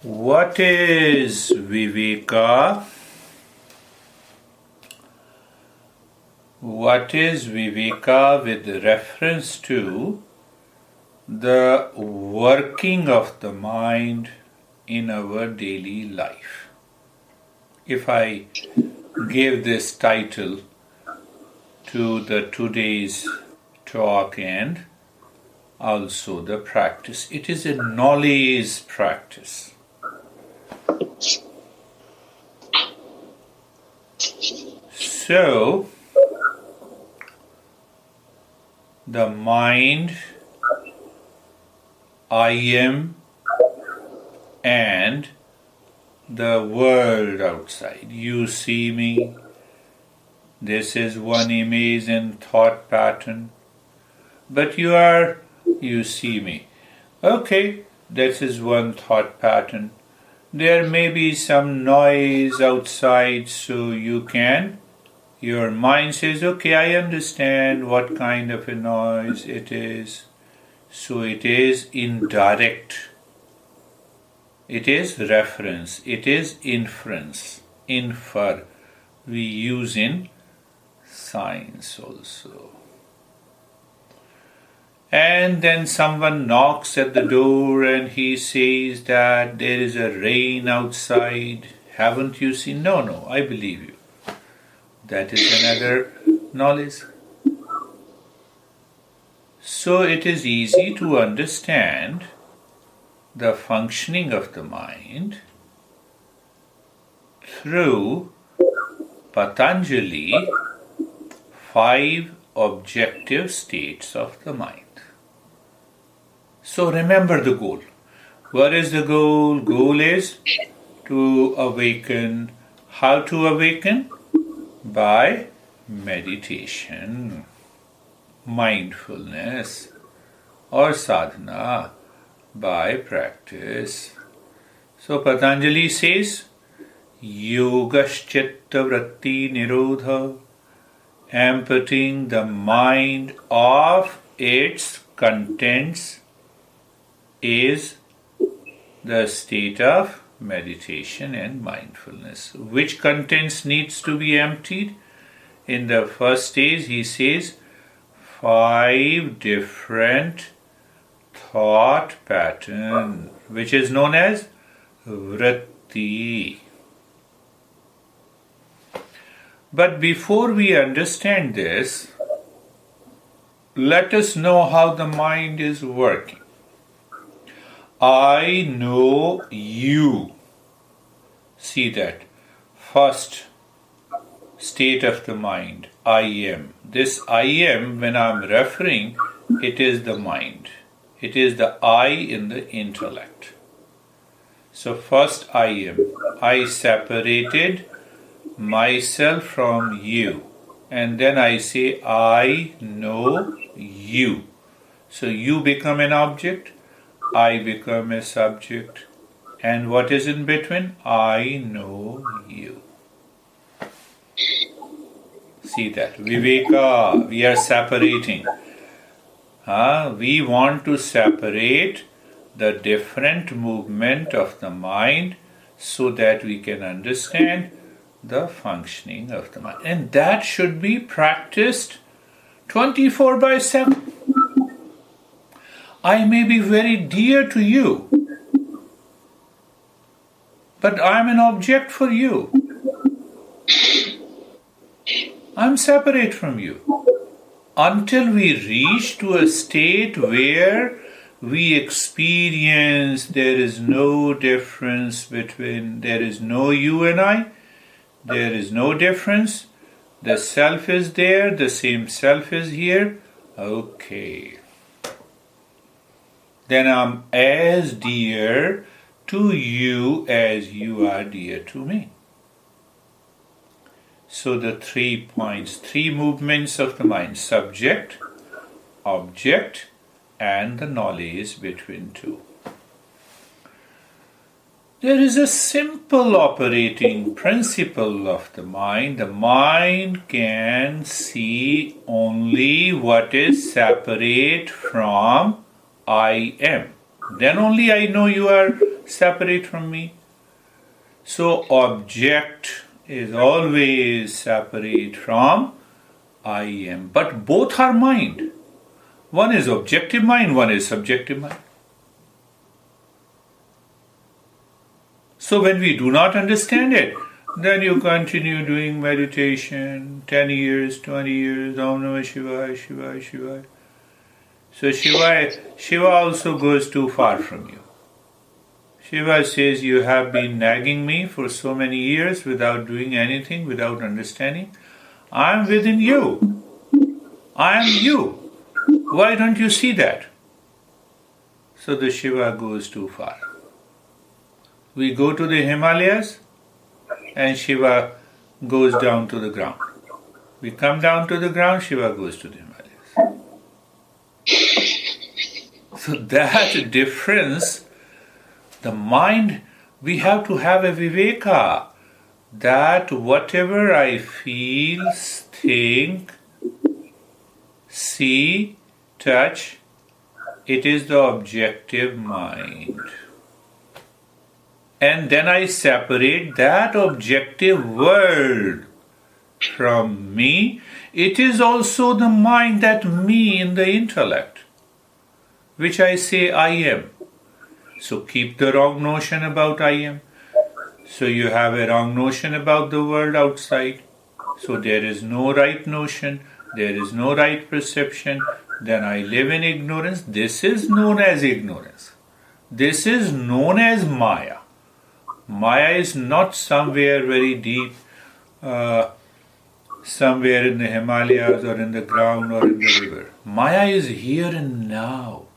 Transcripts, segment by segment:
What is Viveka? What is Viveka with reference to the working of the mind in our daily life? If I give this title to the today's talk and also the practice, it is a knowledge practice. So, the mind, I am, and the world outside. You see me. This is one image and thought pattern. But you see me. Okay, this is one thought pattern. There may be some noise outside, so your mind says, okay, I understand what kind of a noise it is. So it is indirect. It is reference. It is inference. Infer. We use in science also. And then someone knocks at the door and he says that there is a rain outside. Haven't you seen? No, I believe you. That is another knowledge. So it is easy to understand the functioning of the mind through Patanjali 5 objective states of the mind. So remember the goal. What is the goal? Goal is to awaken. How to awaken? By meditation, mindfulness, or sadhana, by practice. So Patanjali says, Yogaschitta vritti nirodha, emptying the mind of its contents, is the state of meditation and mindfulness. Which contents needs to be emptied? In the first stage, he says 5 different thought pattern, which is known as vritti. But before we understand this, let us know how the mind is working. I know you. See that. First state of the mind, I am. This I am, when I am referring, it is the mind. It is the I in the intellect. So first I am. I separated myself from you. And then I say, I know you. So you become an object. I become a subject. And what is in between? I know you. See that. Viveka, we are separating. We want to separate the different movement of the mind so that we can understand the functioning of the mind. And that should be practiced 24/7. I may be very dear to you, but I'm an object for you. I'm separate from you. Until we reach to a state where we experience there is no difference between, there is no you and I, there is no difference, the self is there, the same self is here, okay. Then I'm as dear to you as you are dear to me. So the 3 points, 3 movements of the mind, subject, object, and the knowledge between two. There is a simple operating principle of the mind. The mind can see only what is separate from I am. Then only I know you are separate from me. So object is always separate from I am. But both are mind. One is objective mind, one is subjective mind. So when we do not understand it, then you continue doing meditation, 10 years, 20 years, Om Namah Shivaya, Shivaya, Shivaya. So Shiva also goes too far from you. Shiva says, you have been nagging me for so many years without doing anything, without understanding. I am within you. I am you. Why don't you see that? So the Shiva goes too far. We go to the Himalayas and Shiva goes down to the ground. We come down to the ground, Shiva goes to the Himalayas. So that difference, the mind, we have to have a viveka, that whatever I feel, think, see, touch, it is the objective mind. And then I separate that objective world from me. It is also the mind, that me in the intellect, which I say I am. So keep the wrong notion about I am. So you have a wrong notion about the world outside. So there is no right notion, there is no right perception. Then I live in ignorance. This is known as ignorance. This is known as Maya. Maya is not somewhere very deep, somewhere in the Himalayas or in the ground or in the river. Maya is here and now.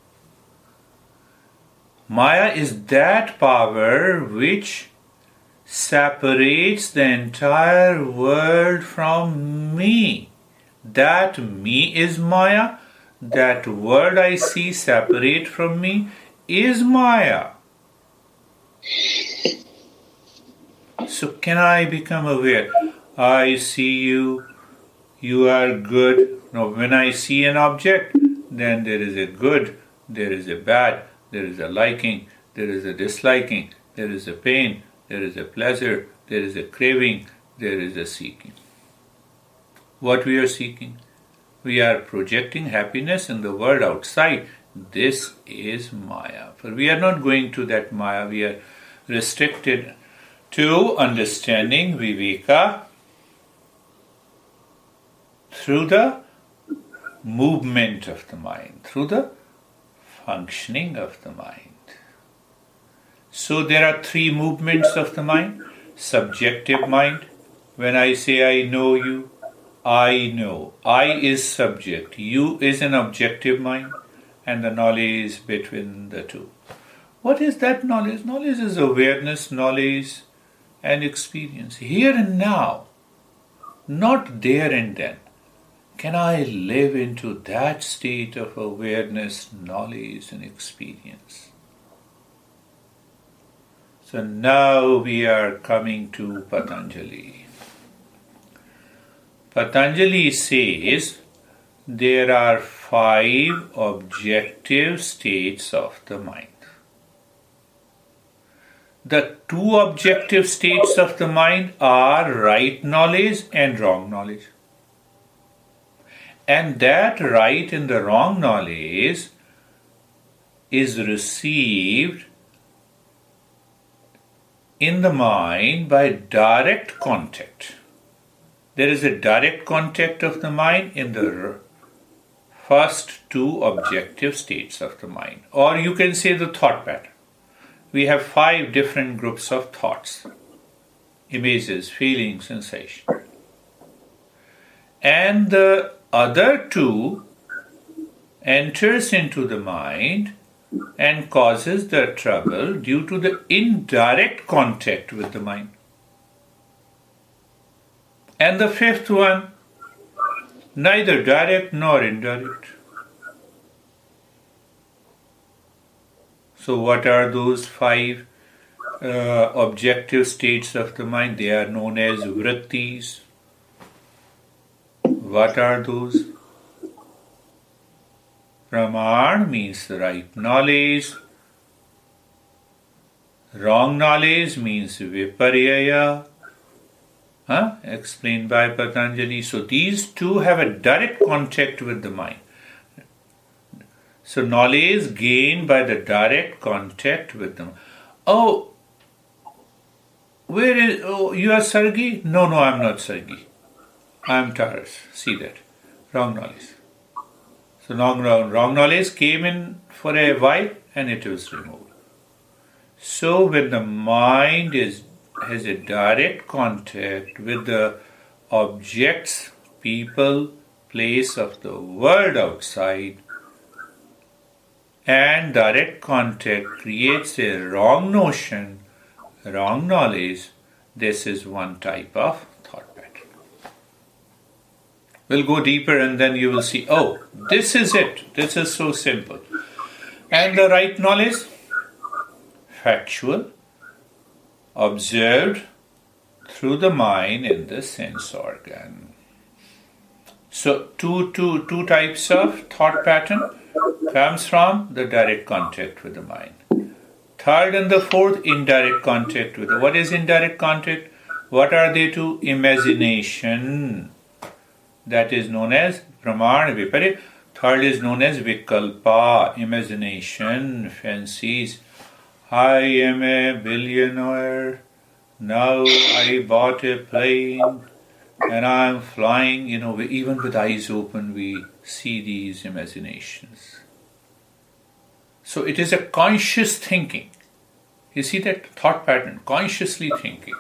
Maya is that power which separates the entire world from me. That me is Maya. That world I see separate from me is Maya. So can I become aware? I see you, you are good. Now when I see an object, then there is a good, there is a bad, there is a liking, there is a disliking, there is a pain, there is a pleasure, there is a craving, there is a seeking. What we are seeking? We are projecting happiness in the world outside. This is Maya. For we are not going to that Maya. We are restricted to understanding Viveka through the movement of the mind, through the functioning of the mind. So there are three movements of the mind. Subjective mind. When I say I know you, I know. I is subject. You is an objective mind, and the knowledge is between the two. What is that knowledge? Knowledge is awareness, knowledge, and experience. Here and now, not there and then. Can I live into that state of awareness, knowledge, and experience? So now we are coming to Patanjali. Patanjali says there are 5 objective states of the mind. The 2 objective states of the mind are right knowledge and wrong knowledge. And that right and the wrong knowledge is received in the mind by direct contact. There is a direct contact of the mind in the first 2 objective states of the mind. Or you can say the thought pattern. We have 5 different groups of thoughts, images, feelings, sensations. And the other 2 enters into the mind and causes the trouble due to the indirect contact with the mind. And the 5th one, neither direct nor indirect. So what are those 5 objective states of the mind? They are known as vrittis. What are those? Praman means right knowledge, Wrong knowledge means viparyaya, explained by Patanjali. So these two have a direct contact with the mind. So knowledge gained by the direct contact with them. Oh, you are Sargi? No, I'm not Sargi. I am Taurus. See that. Wrong knowledge. So wrong knowledge came in for a while and it was removed. So when the mind has a direct contact with the objects, people, place of the world outside, and direct contact creates a wrong notion, wrong knowledge, this is one type of thought pattern. We'll go deeper and then you will see, oh, this is it. This is so simple. And the right knowledge, factual, observed through the mind and the sense organ. So two types of thought pattern comes from the direct contact with the mind. Third and the fourth, indirect contact with the. What is indirect contact? What are they to? Imagination. That is known as pramana, viparya. Third is known as vikalpa, imagination, fancies. I am a billionaire. Now I bought a plane and I am flying. Even with eyes open, we see these imaginations. So it is a conscious thinking. You see that thought pattern, consciously thinking.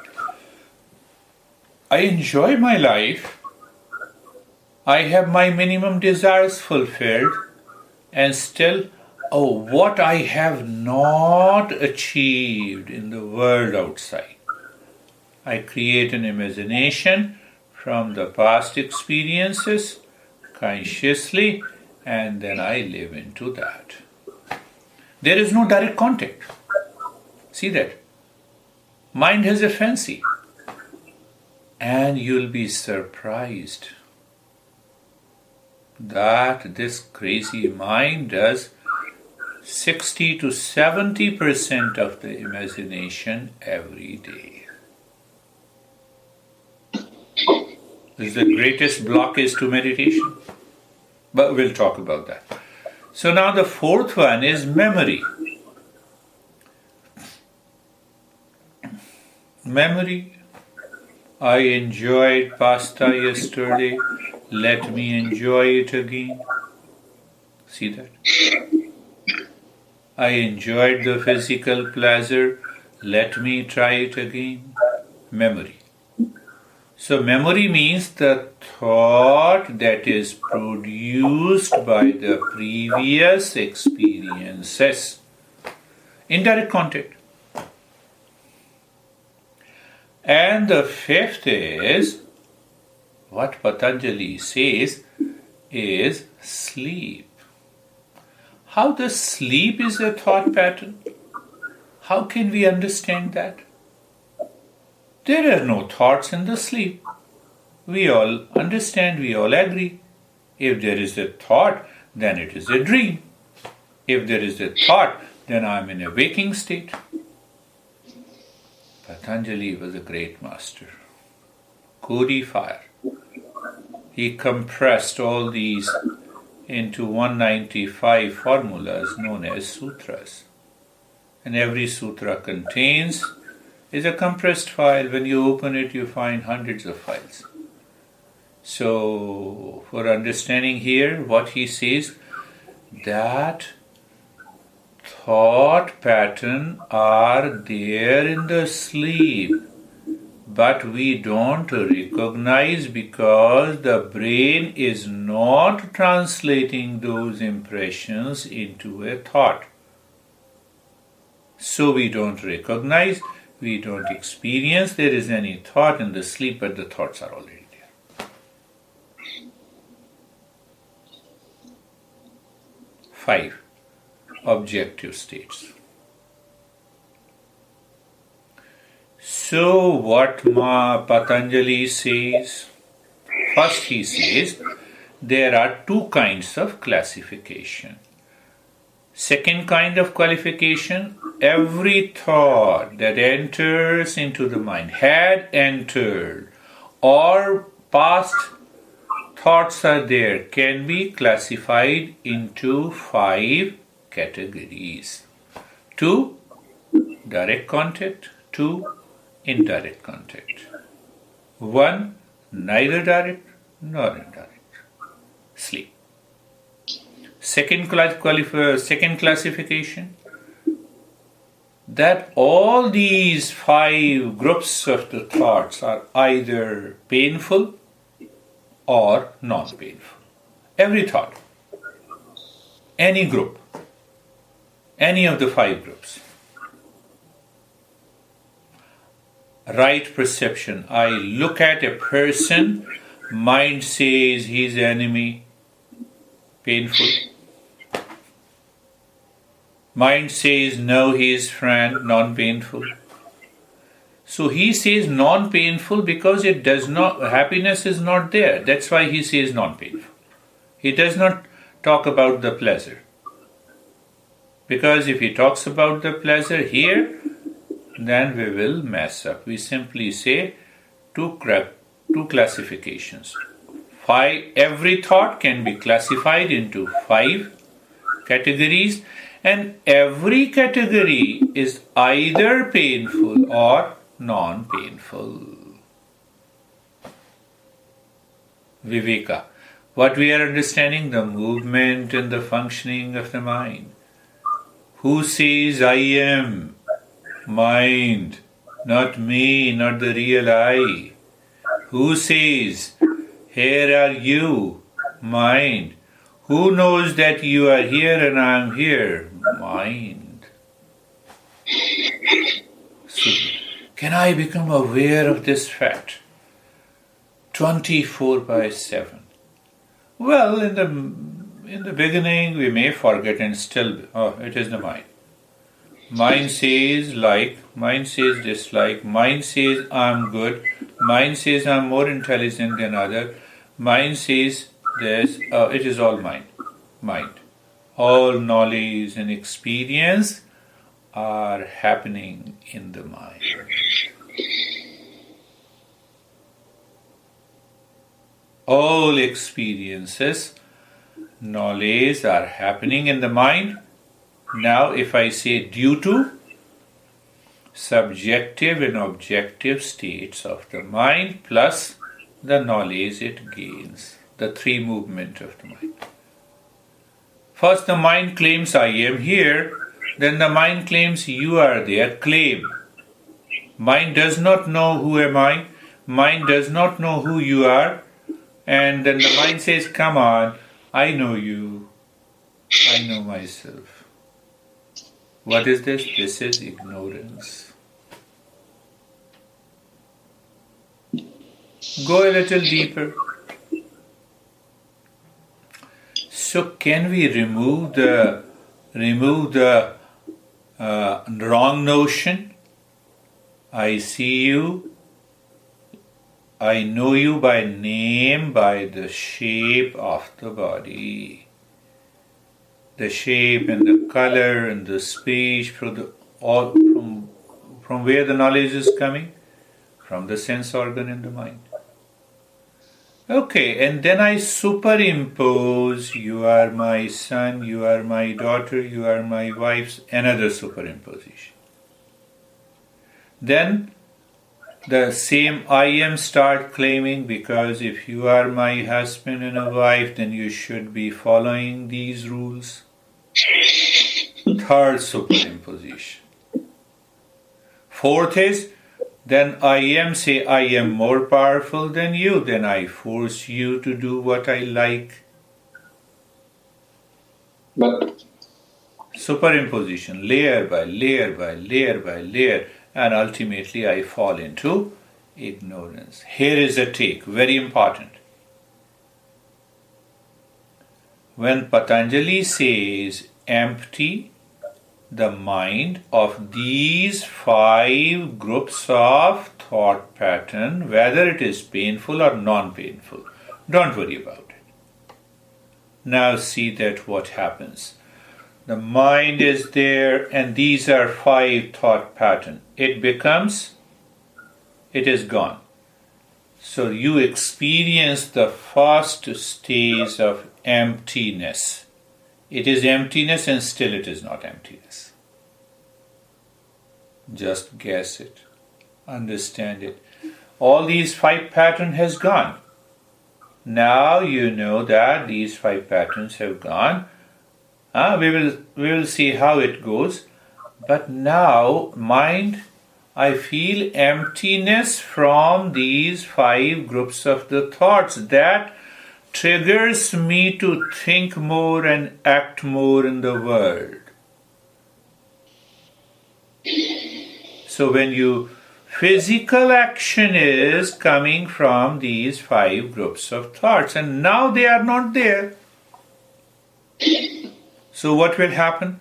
I enjoy my life. I have my minimum desires fulfilled, and still, what I have not achieved in the world outside. I create an imagination from the past experiences consciously, and then I live into that. There is no direct contact. See that? Mind has a fancy. And you'll be surprised that this crazy mind does 60 to 70% of the imagination every day. This is the greatest blockage to meditation. But we'll talk about that. So now the fourth one is memory. Memory. I enjoyed pasta yesterday. Let me enjoy it again. See that? I enjoyed the physical pleasure. Let me try it again. Memory. So memory means the thought that is produced by the previous experiences. Indirect contact. And the fifth is, what Patanjali says, is sleep. How the sleep is a thought pattern? How can we understand that? There are no thoughts in the sleep. We all understand, we all agree. If there is a thought, then it is a dream. If there is a thought, then I am in a waking state. Patanjali was a great master. Codifier. He compressed all these into 195 formulas known as sutras. And every sutra is a compressed file. When you open it, you find hundreds of files. So, for understanding here, what he says, that thought pattern are there in the sleep, but we don't recognize because the brain is not translating those impressions into a thought. So we don't recognize, we don't experience there is any thought in the sleep, but the thoughts are already there. 5. Objective states. So what Patanjali says? First he says there are two kinds of classification. Second kind of qualification, every thought that enters into the mind, had entered, or past thoughts are there, can be classified into 5 categories. 2, direct contact. 2, indirect contact. 1, neither direct nor indirect. Sleep. Second classification, that all these 5 groups of the thoughts are either painful or non-painful. Every thought, any group, any of the 5 groups. Right perception. I look at a person, mind says he's enemy, painful. Mind says no, he is friend, non-painful. So he says non-painful because it does not, happiness is not there. That's why he says non-painful. He does not talk about the pleasure. Because if he talks about the pleasure here, then we will mess up. We simply say 2 classifications. 5, every thought can be classified into 5 categories, and every category is either painful or non-painful. Viveka. What we are understanding, the movement and the functioning of the mind. Who says I am? Mind, not me, not the real I. Who says, here are you? Mind. Who knows that you are here and I am here? Mind. So, can I become aware of this fact? 24/7. Well, in the beginning we may forget and still, it is the mind. Mind says like, mind says dislike, mind says I'm good, mind says I'm more intelligent than other, mind says this, it is all mind. Mind. All knowledge and experience are happening in the mind. All experiences, knowledge are happening in the mind. Now if I say due to subjective and objective states of the mind plus the knowledge it gains, the 3 movement of the mind. First the mind claims I am here, then the mind claims you are there, claim. Mind does not know who am I, mind does not know who you are, and then the mind says, come on, I know you, I know myself. What is this? This is ignorance. Go a little deeper. So can we remove the wrong notion? I see you, I know you by name, by the shape of the body. The shape and the color and the speech from where the knowledge is coming? From the sense organ in the mind. Okay, and then I superimpose, you are my son, you are my daughter, you are my wife, another superimposition. Then the same I am start claiming, because if you are my husband and a wife, then you should be following these rules. Third superimposition. Fourth is, then I am say I am more powerful than you, then I force you to do what I like. But superimposition, layer by layer by layer by layer, and ultimately I fall into ignorance. Here is a take, very important. When Patanjali says empty the mind of these 5 groups of thought pattern, whether it is painful or non-painful, don't worry about it. Now see that what happens. The mind is there, and these are 5 thought patterns. It is gone. So you experience the first stage of emptiness. It is emptiness and still it is not emptiness. Just guess it. Understand it. All these 5 patterns has gone. Now you know that these 5 patterns have gone. We will see how it goes. But now mind, I feel emptiness from these 5 groups of the thoughts that triggers me to think more and act more in the world. So when you physical action is coming from these 5 groups of thoughts, and now they are not there. So what will happen?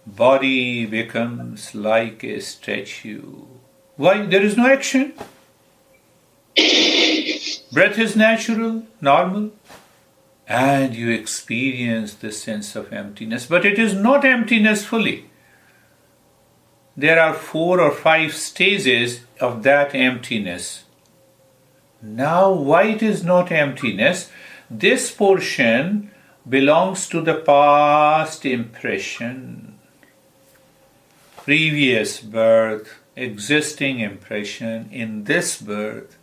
Body becomes like a statue. Why? There is no action. Breath is natural, normal, and you experience the sense of emptiness. But it is not emptiness fully. There are 4 or 5 stages of that emptiness. Now, why it is not emptiness? This portion belongs to the past impression, previous birth, existing impression in this birth.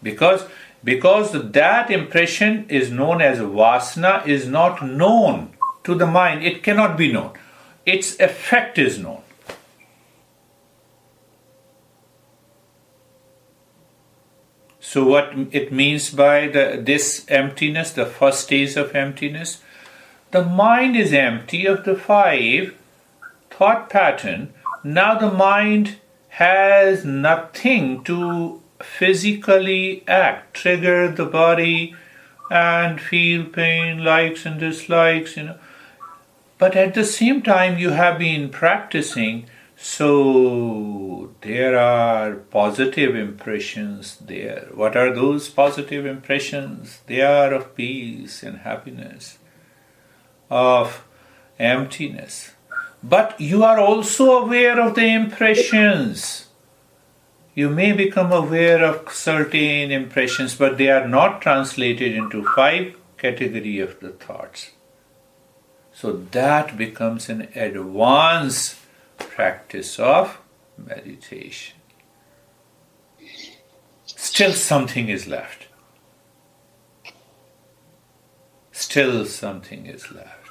Because that impression is known as vasana, is not known to the mind. It cannot be known. Its effect is known. So what it means by this emptiness, the first stage of emptiness, the mind is empty of the 5 thought pattern. Now the mind has nothing to physically act, trigger the body and feel pain, likes and dislikes, But at the same time you have been practicing, so there are positive impressions there. What are those positive impressions? They are of peace and happiness, of emptiness. But you are also aware of the impressions. You may become aware of certain impressions, but they are not translated into 5 categories of the thoughts. So that becomes an advanced practice of meditation. Still something is left. Still something is left.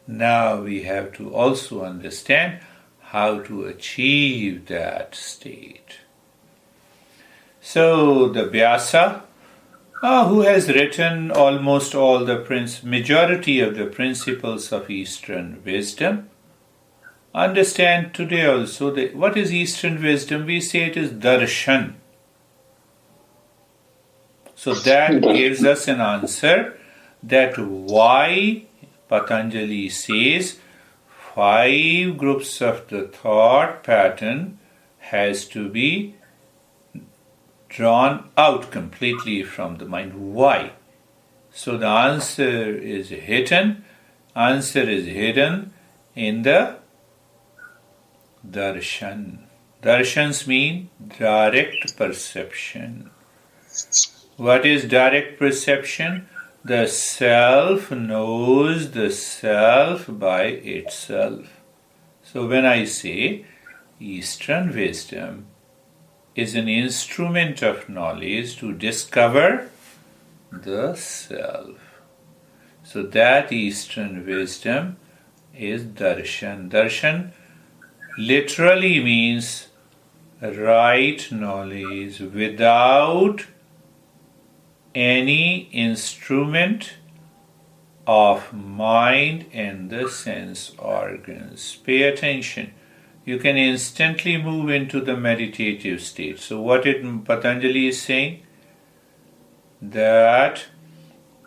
Now we have to also understand how to achieve that state. So the Vyasa, who has written almost all the majority of the principles of Eastern wisdom, understand today also that what is Eastern wisdom? We say it is darshan. So that gives us an answer that why Patanjali says 5 groups of the thought pattern has to be drawn out completely from the mind. Why? So the answer is hidden. Answer is hidden in the darshan. Darshans mean direct perception. What is direct perception? The self knows the self by itself. So when I say Eastern wisdom is an instrument of knowledge to discover the self. So that Eastern wisdom is darshan. Darshan literally means right knowledge without any instrument of mind and the sense organs. Pay attention. You can instantly move into the meditative state. So what Patanjali is saying? That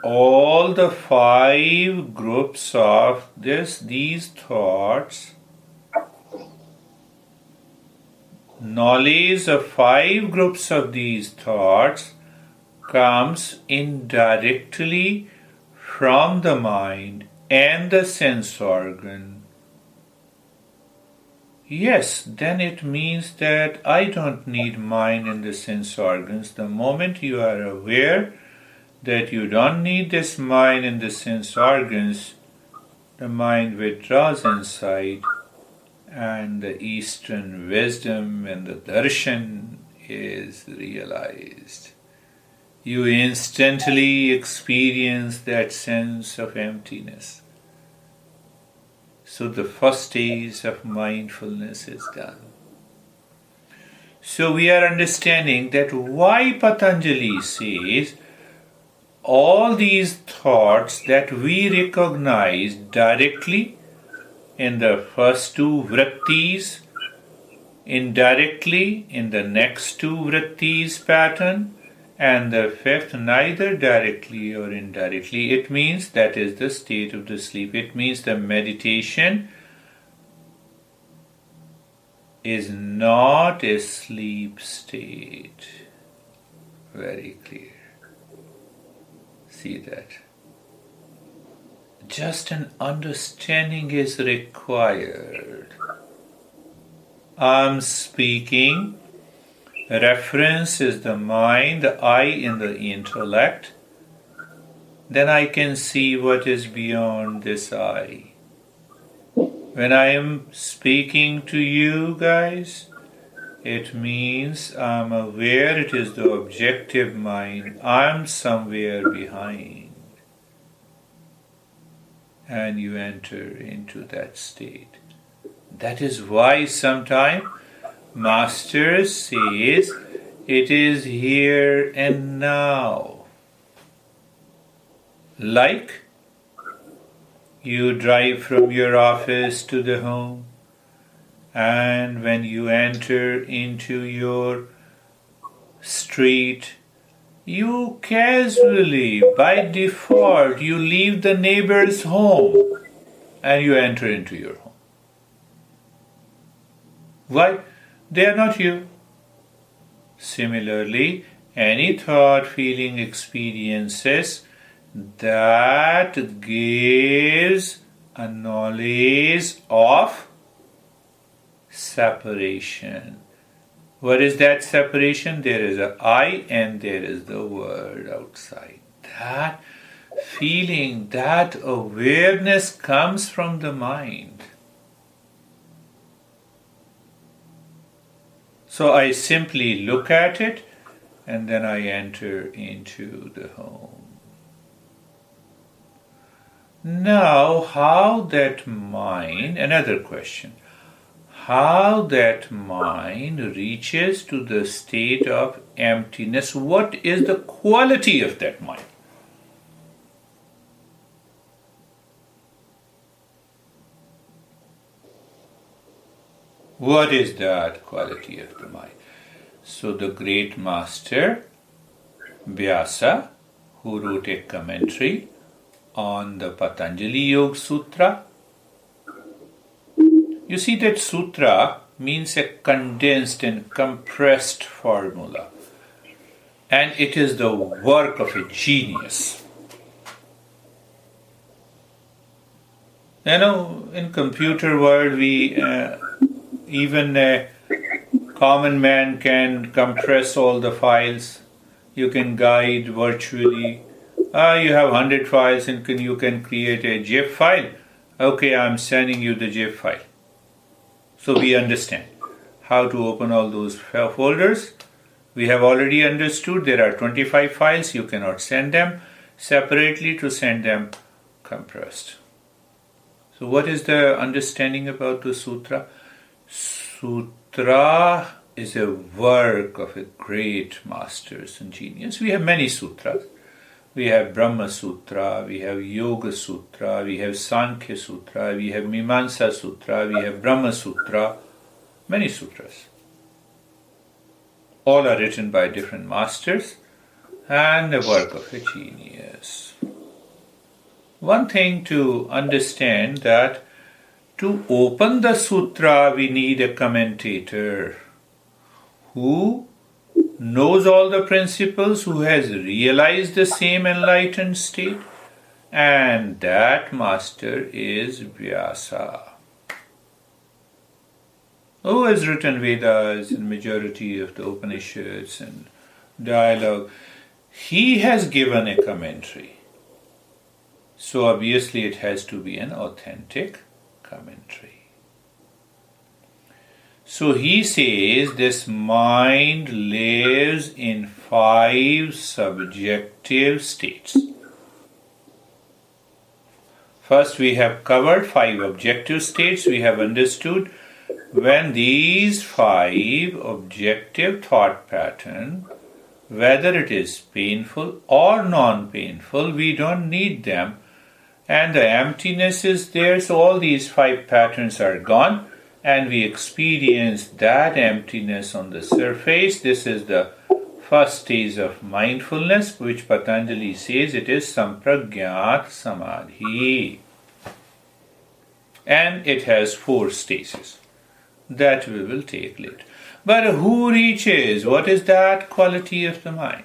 all the 5 groups of these thoughts, knowledge of 5 groups of these thoughts comes indirectly from the mind and the sense organ, yes, then it means that I don't need mind and the sense organs. The moment you are aware that you don't need this mind and the sense organs, the mind withdraws inside, and the Eastern wisdom and the darshan is realized. You instantly experience that sense of emptiness. So the first stage of mindfulness is done. So we are understanding that why Patanjali says all these thoughts that we recognize directly in the first two vrittis, indirectly in the next two vrittis pattern, and the fifth neither directly or indirectly. It means that is the state of the sleep. It means the meditation is not a sleep state. Very clear. See that. Just an understanding is required. I'm speaking. Reference is the mind, the I in the intellect. Then I can see what is beyond this I. When I am speaking to you guys, it means I'm aware it is the objective mind. I'm somewhere behind. And you enter into that state. That is why sometimes Master says it is here and now. Like you drive from your office to the home, and when you enter into your street, you casually, by default, you leave the neighbor's home and you enter into your home. Why? They are not you. Similarly, any thought, feeling, experiences that gives a knowledge of separation. What is that separation? There is an I and there is the world outside. That feeling, that awareness comes from the mind. So I simply look at it and then I enter into the home. Now, how that mind, another question, how that mind reaches to the state of emptiness, what is the quality of that mind? What is that quality of the mind? So the great master Vyasa, who wrote a commentary on the Patanjali Yoga Sutra, you see that sutra means a condensed and compressed formula, and it is the work of a genius. You know, in computer world, even a common man can compress all the files. You can guide virtually. You have 100 files and you can create a GIF file. Okay, I'm sending you the GIF file. So we understand how to open all those folders. We have already understood there are 25 files. You cannot send them separately, to send them compressed. So what is the understanding about the sutra? Sutra is a work of a great masters and genius. We have many sutras. We have Brahma Sutra, we have Yoga Sutra, we have Sankhya Sutra, we have Mimamsa Sutra, we have Brahma Sutra, many sutras. All are written by different masters and the work of a genius. One thing to understand that to open the sutra we need a commentator who knows all the principles, who has realized the same enlightened state, And that master is Vyasa, who has written Vedas and majority of the Upanishads and dialogue. He has given a commentary. So obviously it has to be an authentic commentary. So he says this mind lives in 5 subjective states. First, we have covered 5 objective states. We have understood when these 5 objective thought patterns, whether it is painful or non-painful, we don't need them. And the emptiness is there, so all these 5 patterns are gone. And we experience that emptiness on the surface. This is the first stage of mindfulness, which Patanjali says it is sampragyat samadhi. And it has 4 stages that we will take later. But who reaches? What is that quality of the mind?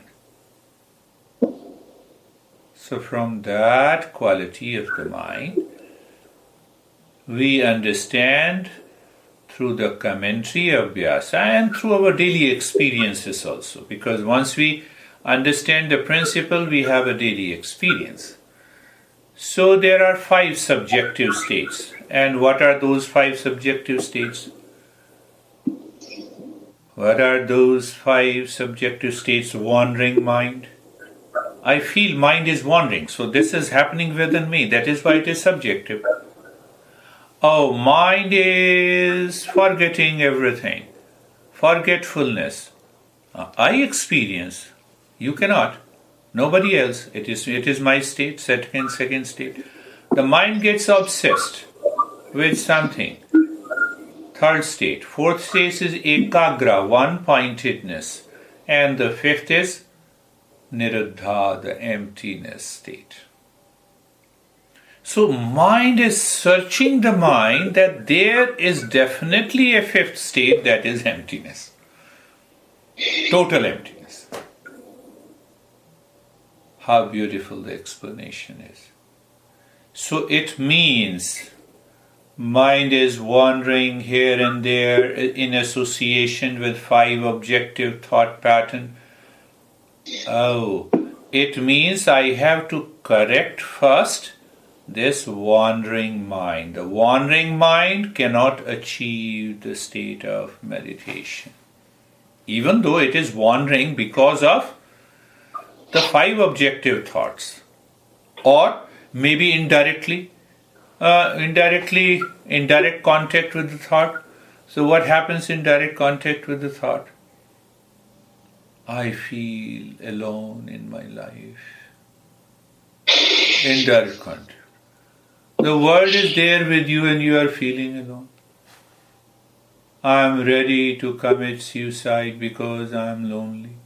So from that quality of the mind, we understand through the commentary of Vyasa and through our daily experiences also. Because once we understand the principle, we have a daily experience. So there are 5 subjective states. And what are those 5 subjective states? What are those 5 subjective states? Wandering mind. I feel mind is wandering, so this is happening within me. That is why it is subjective. Oh, mind is forgetting everything. Forgetfulness. I experience. You cannot. Nobody else. It is my state, second state. The mind gets obsessed with something. Third state. Fourth state is ekagra, one-pointedness. And the 5th is niruddha, the emptiness state. So mind is searching the mind that there is definitely a 5th state, that is emptiness. Total emptiness. How beautiful the explanation is. So it means mind is wandering here and there in association with 5 objective thought patterns. Oh, it means I have to correct first this wandering mind. The wandering mind cannot achieve the state of meditation, even though it is wandering because of the 5 objective thoughts, or maybe indirect contact with the thought. So what happens in direct contact with the thought? I feel alone in my life. Indirect contact. The world is there with you and you are feeling alone. I am ready to commit suicide because I am lonely.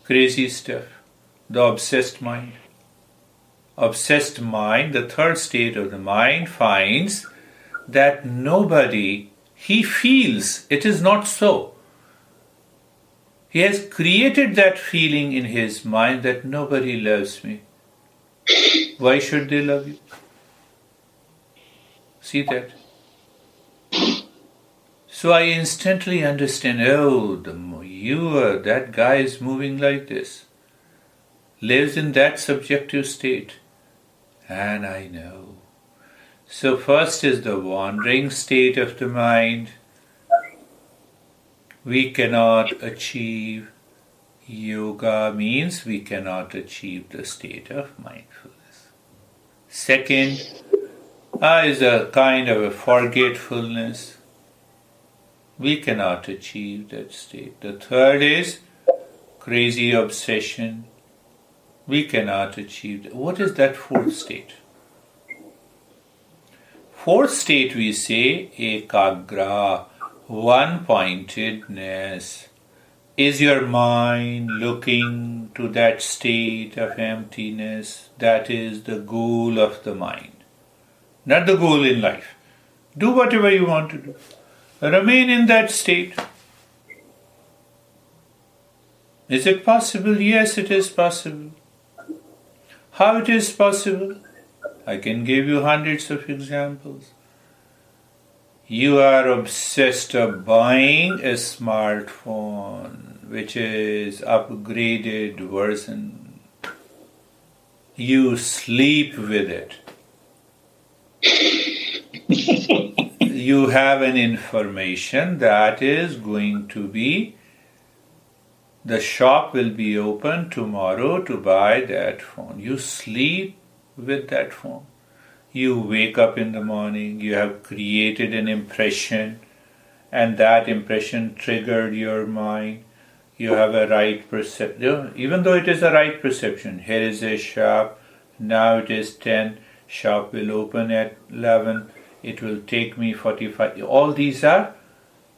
Crazy stuff. The obsessed mind. Obsessed mind, the 3rd state of the mind, finds that nobody, he feels it is not so. He has created that feeling in his mind that nobody loves me. Why should they love you? See that? So I instantly understand, that guy is moving like this, lives in that subjective state. And I know. So first is the wandering state of the mind. We cannot achieve. Yoga means we cannot achieve the state of mindfulness. Second is a kind of a forgetfulness. We cannot achieve that state. The third is crazy obsession. We cannot achieve that. What is that 4th state? 4th state we say ekagra, one-pointedness. Is your mind looking to that state of emptiness? That is the goal of the mind. Not the goal in life. Do whatever you want to do. Remain in that state. Is it possible? Yes, it is possible. How it is possible? I can give you hundreds of examples. You are obsessed of buying a smartphone, which is upgraded version. You sleep with it. You have an information that is going to be, the shop will be open tomorrow to buy that phone. You sleep with that phone. You wake up in the morning, you have created an impression, and that impression triggered your mind. You have a right perception, even though it is a right perception. Here is a shop, now it is 10, shop will open at 11, it will take me 45. All these are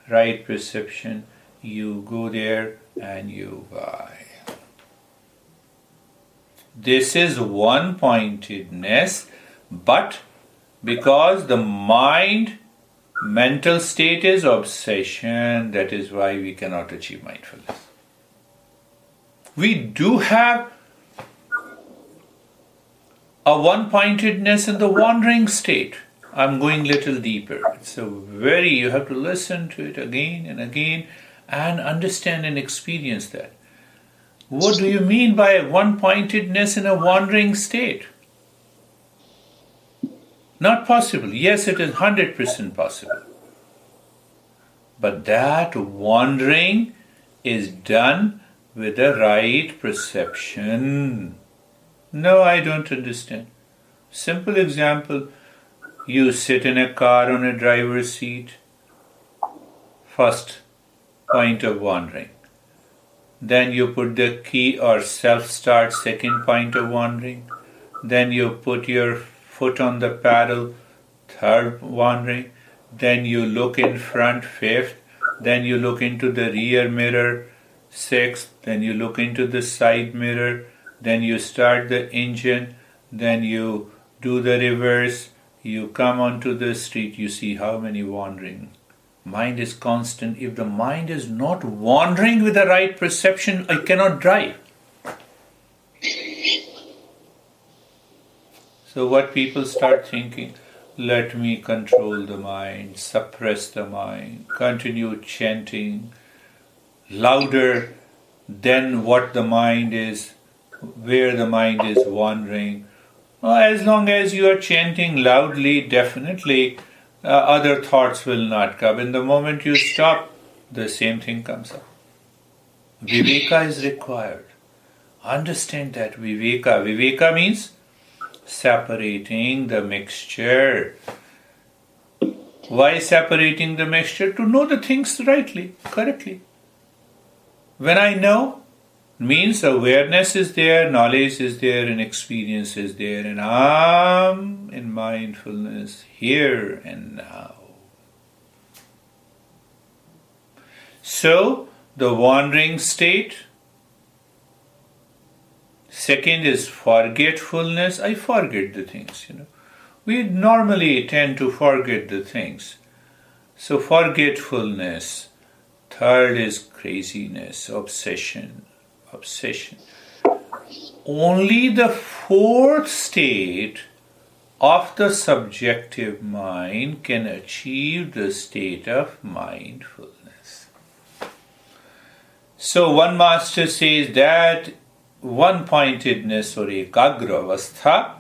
right perception. You go there and you buy. This is one-pointedness, but because the mental state is obsession, that is why we cannot achieve mindfulness. We do have a one-pointedness in the wandering state. I'm going little deeper. You have to listen to it again and again and understand and experience that. What do you mean by one-pointedness in a wandering state? Not possible. Yes, it is 100% possible. But that wandering is done with the right perception. No, I don't understand. Simple example. You sit in a car on a driver's seat. First point of wandering. Then you put the key or self-start, second point of wandering. Then you put your foot on the paddle, third wandering. Then you look in front, fifth. Then you look into the rear mirror, sixth. Then you look into the side mirror. Then you start the engine. Then you do the reverse. You come onto the street. You see how many wandering. Mind is constant. If the mind is not wandering with the right perception, I cannot drive. So what people start thinking, let me control the mind, suppress the mind, continue chanting louder than what the mind is, where the mind is wandering. Well, as long as you are chanting loudly, definitely other thoughts will not come. In the moment you stop, the same thing comes up. Viveka is required. Understand that Viveka. Viveka means separating the mixture. Why separating the mixture? To know the things rightly, correctly. When I know, means awareness is there, knowledge is there, and experience is there, and I'm in mindfulness here and now. So, the wandering state. Second is forgetfulness. I forget the things, We normally tend to forget the things. So, forgetfulness. Third is craziness, obsession. Only the fourth state of the subjective mind can achieve the state of mindfulness. So one master says that one-pointedness or ekagravastha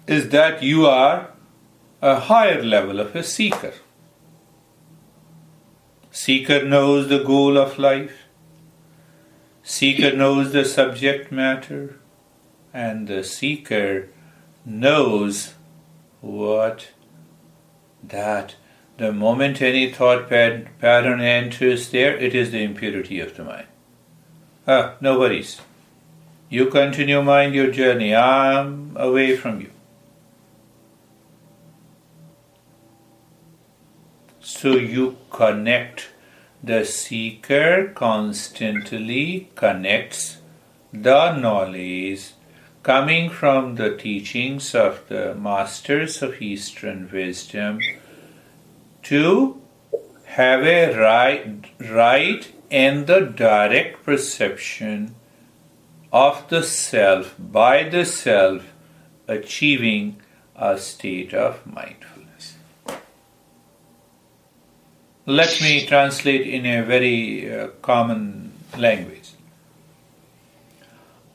is that you are a higher level of a seeker. Seeker knows the goal of life. Seeker knows the subject matter, and the seeker knows that the moment any thought pattern enters there, it is the impurity of the mind. No worries. You continue mind your journey. I'm away from you. So you connect. The seeker constantly connects the knowledge coming from the teachings of the masters of Eastern wisdom to have a right and the direct perception of the self, by the self, achieving a state of mindfulness. Let me translate in a very common language.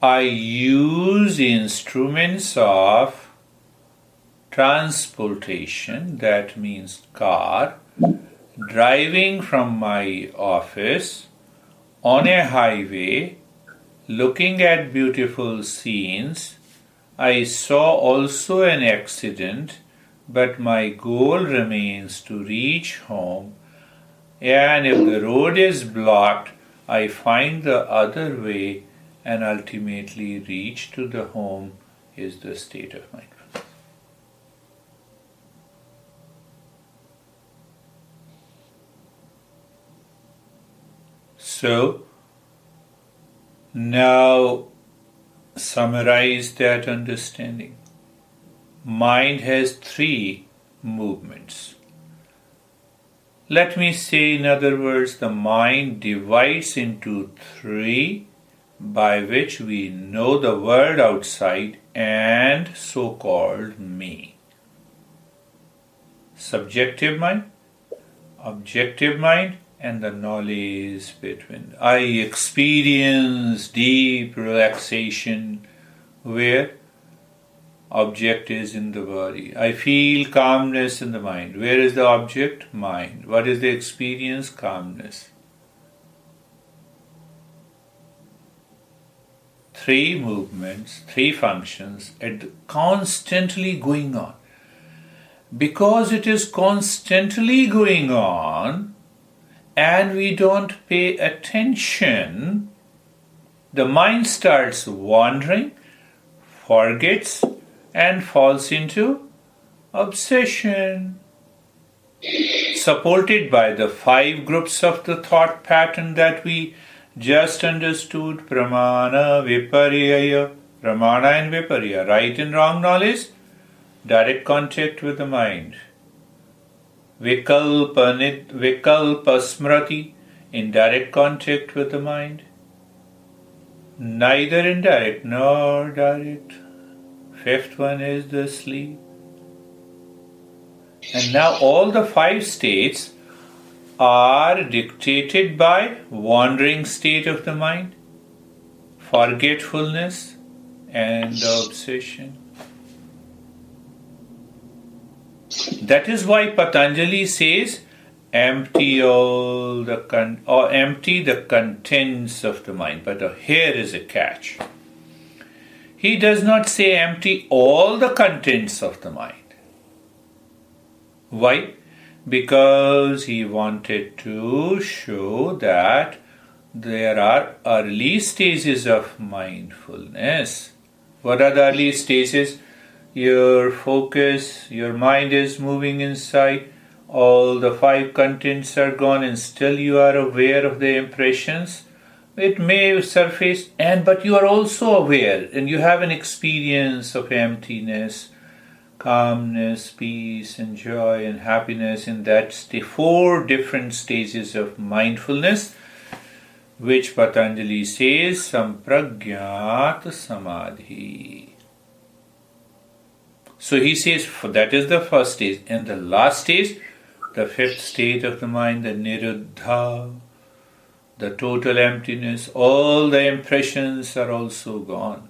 I use instruments of transportation, that means car, driving from my office on a highway, looking at beautiful scenes. I saw also an accident, but my goal remains to reach home, and if the road is blocked, I find the other way and ultimately reach to the home is the state of mindfulness. So, now summarize that understanding. Mind has three movements. Let me say, in other words, the mind divides into three, by which we know the world outside and so-called me. Subjective mind, objective mind, and the knowledge between. I experience deep relaxation where object is in the body. I feel calmness in the mind. Where is the object? Mind. What is the experience? Calmness. Three movements, three functions, constantly going on. Because it is constantly going on and we don't pay attention, the mind starts wandering, forgets, and falls into obsession. Supported by the 5 groups of the thought pattern that we just understood, pramana, viparya, pramana and viparya, right and wrong knowledge, direct contact with the mind. Vikalpa smriti, indirect contact with the mind. Neither indirect nor direct. 5th one is the sleep. And now all the 5 states are dictated by wandering state of the mind, forgetfulness, and the obsession. That is why Patanjali says, empty the contents of the mind. But here is a catch. He does not say empty all the contents of the mind. Why? Because he wanted to show that there are early stages of mindfulness. What are the early stages? Your focus, your mind is moving inside, all the 5 contents are gone and still you are aware of the impressions. It may surface, but you are also aware and you have an experience of emptiness, calmness, peace and joy and happiness in that 4 different stages of mindfulness, which Patanjali says sampragyat samadhi. So he says that is the first stage. And the last stage, the 5th state of the mind, the niruddha, the total emptiness, all the impressions are also gone.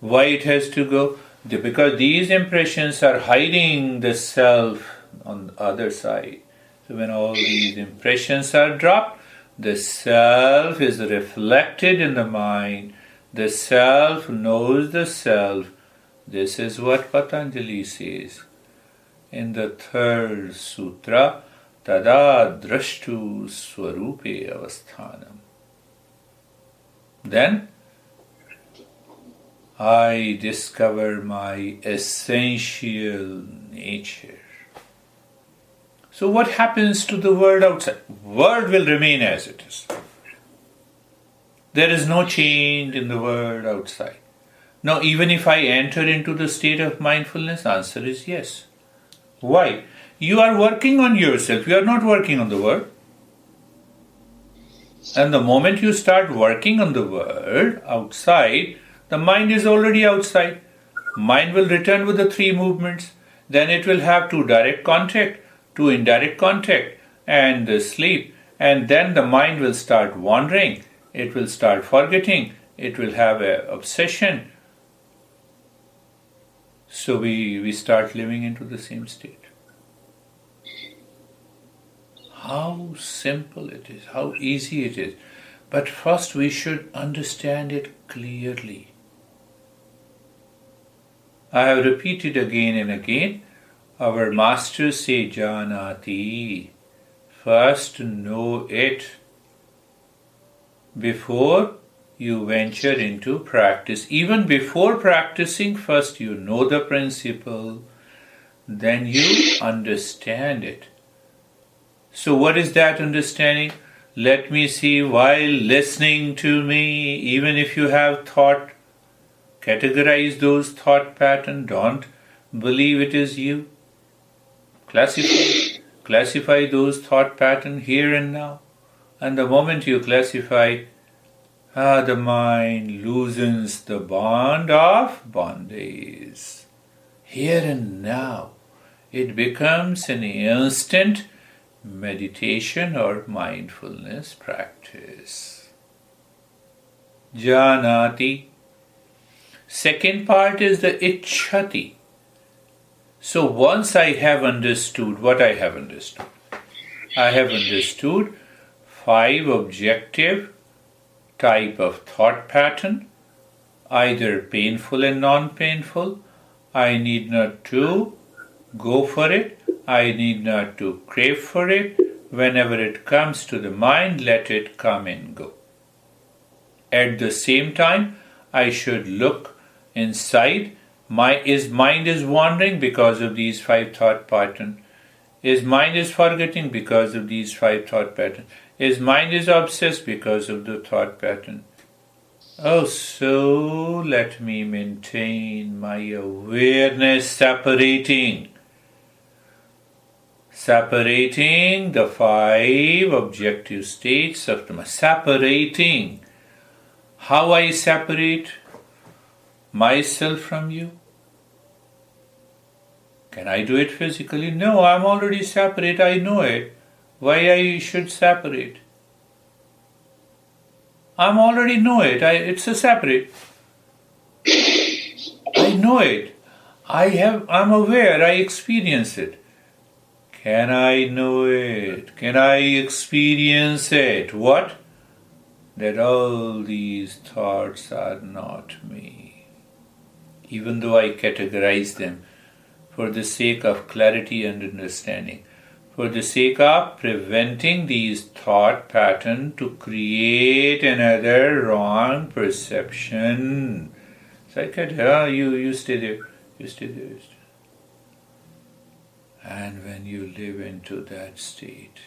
Why it has to go? Because these impressions are hiding the self on the other side. So when all these impressions are dropped, the self is reflected in the mind. The self knows the self. This is what Patanjali says in the 3rd sutra, tada drashtu swarupe avasthanam. Then I discover my essential nature. So what happens to the world outside? World will remain as it is. There is no change in the world outside. Now, even if I enter into the state of mindfulness, answer is yes. Why? You are working on yourself. You are not working on the world. And the moment you start working on the world outside, the mind is already outside. Mind will return with the three movements. Then it will have two direct contact, two indirect contact, and the sleep. And then the mind will start wandering. It will start forgetting. It will have an obsession. So we start living into the same state. How simple it is, how easy it is. But first we should understand it clearly. I have repeated again and again, our masters say janati. First know it before you venture into practice. Even before practicing, first you know the principle, then you understand it. So what is that understanding? Let me see, while listening to me, even if you have thought, categorize those thought patterns. Don't believe it is you. Classify those thought patterns here and now. And the moment you classify, the mind loosens the bond of bondage. Here and now, it becomes an instant meditation or mindfulness practice. Janati. Second part is the ichhati. So once I have understood what I have understood, I have understood 5 objective type of thought pattern, either painful and non-painful. I need not to go for it. I need not to crave for it. Whenever it comes to the mind, let it come and go. At the same time, I should look inside. Is mind is wandering because of these 5 thought patterns? Is mind is forgetting because of these 5 thought patterns? Is mind is obsessed because of the thought pattern? Oh, so let me maintain my awareness separating the 5 objective states of the mind. Separating. How I separate myself from you? Can I do it physically? No, I'm already separate. I know it. Why I should separate? I'm already know it. It's a separate. I know it. I'm aware. I experience it. Can I know it? Can I experience it? What? That all these thoughts are not me. Even though I categorize them for the sake of clarity and understanding, for the sake of preventing these thought patterns to create another wrong perception. So I can you stay there, you stay there, you stay. And when you live into that state,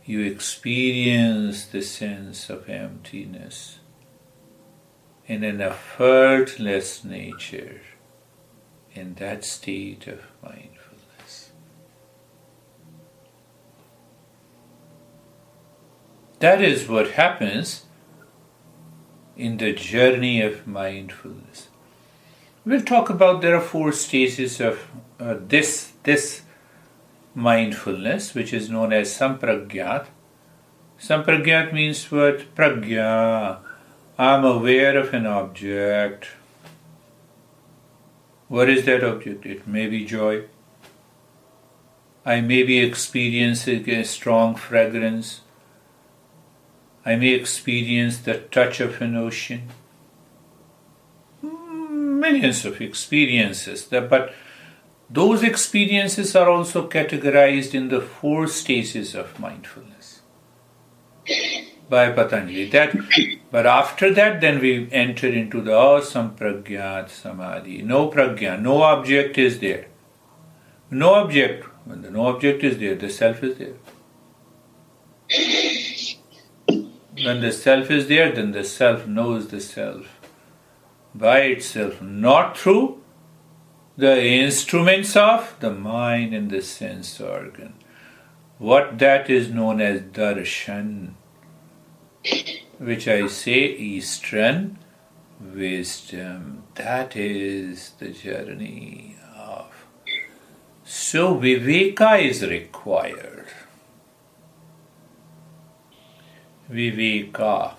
you experience the sense of emptiness in an effortless nature, in that state of mindfulness. That is what happens in the journey of mindfulness. We'll talk about there are 4 stages of this mindfulness, which is known as sampragyat. Sampragyat means what? Pragya. I'm aware of an object. What is that object? It may be joy. I may be experiencing a strong fragrance. I may experience the touch of an ocean. Millions of experiences. But those experiences are also categorized in the 4 stages of mindfulness by Patanjali. But after that, then we enter into the sampragyat samadhi. No pragya, no object is there. No object. When the no object is there, the self is there. When the self is there, then the self knows the self by itself, not through the instruments of the mind and the sense organ. What that is known as darshan. which I say Eastern wisdom. That is the journey of. So viveka is required. Viveka.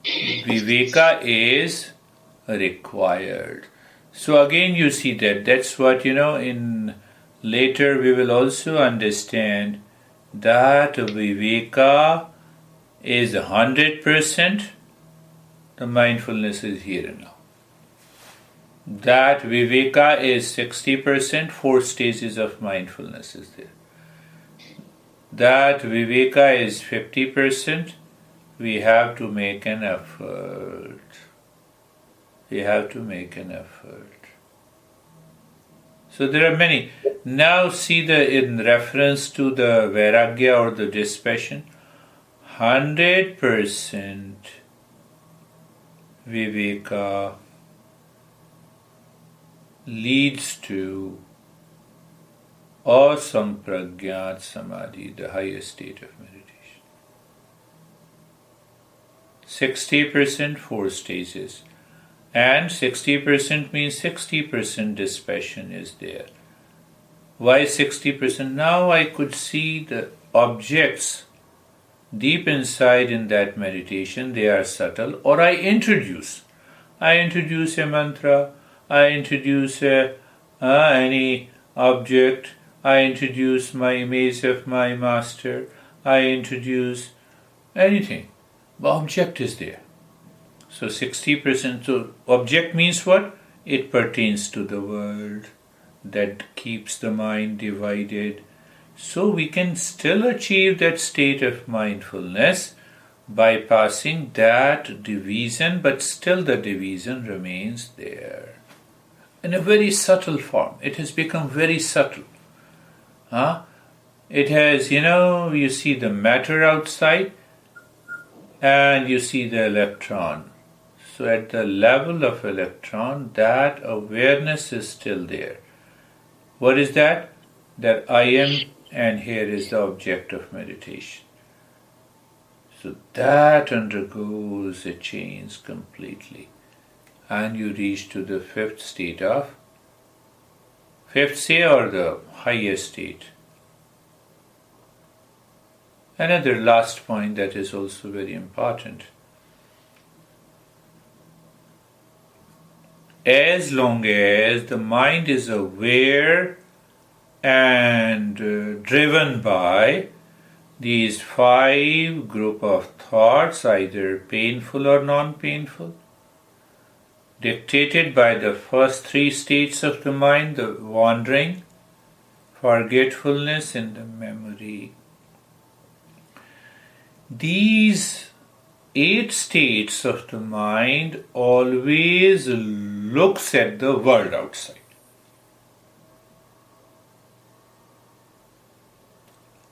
Viveka is required. So again you see that's what, in later we will also understand that viveka is 100%. The mindfulness is here and now. That viveka is 60%, 4 stages of mindfulness is there. That viveka is 50%, we have to make an effort. We have to make an effort. So there are many. Now see in reference to the vairagya or the dispassion, 100% viveka leads to asampragyat samadhi, the highest state of meditation. 60%, 4 stages. And 60% means 60% dispassion is there. Why 60%? Now I could see the objects deep inside in that meditation, they are subtle, or I introduce a mantra, I introduce any object, I introduce my image of my master, I introduce anything. The object is there. So 60%, so object means what? It pertains to the world, that keeps the mind divided. So we can still achieve that state of mindfulness by passing that division, but still the division remains there. In a very subtle form. It has become very subtle. It has, you see the matter outside and you see the electron. So at the level of electron, that awareness is still there. What is that? That I am, and here is the object of meditation. So that undergoes a change completely. And you reach to the 5th state of, 5th say, or the highest state. Another last point that is also very important. As long as the mind is aware and driven by these 5 group of thoughts, either painful or non-painful, dictated by the first 3 states of the mind, the wandering, forgetfulness, and the memory. These 8 states of the mind always looks at the world outside.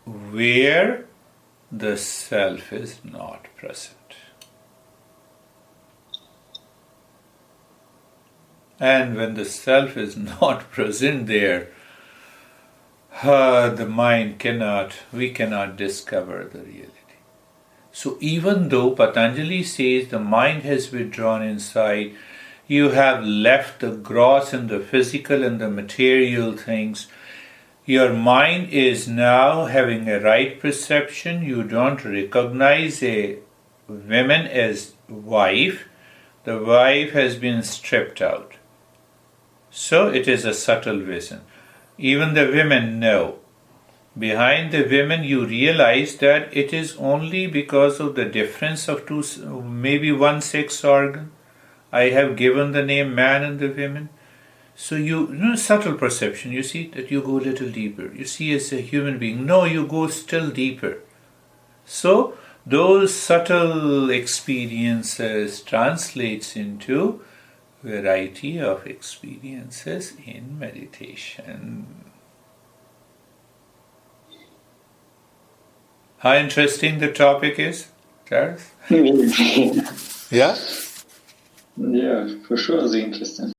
Where the self is not present. And when the self is not present there, we cannot discover the reality. So even though Patanjali says the mind has withdrawn inside, you have left the gross and the physical and the material things, your mind is now having a right perception, you don't recognize a woman as wife, the wife has been stripped out. So it is a subtle vision. Even the women know. Behind the women you realize that it is only because of the difference of maybe one sex organ. I have given the name man and the women. So subtle perception, you see that you go a little deeper. You see as a human being, no, you go still deeper. So those subtle experiences translates into variety of experiences in meditation. How interesting the topic is, Charles? Yeah? Yeah, for sure, it's interesting.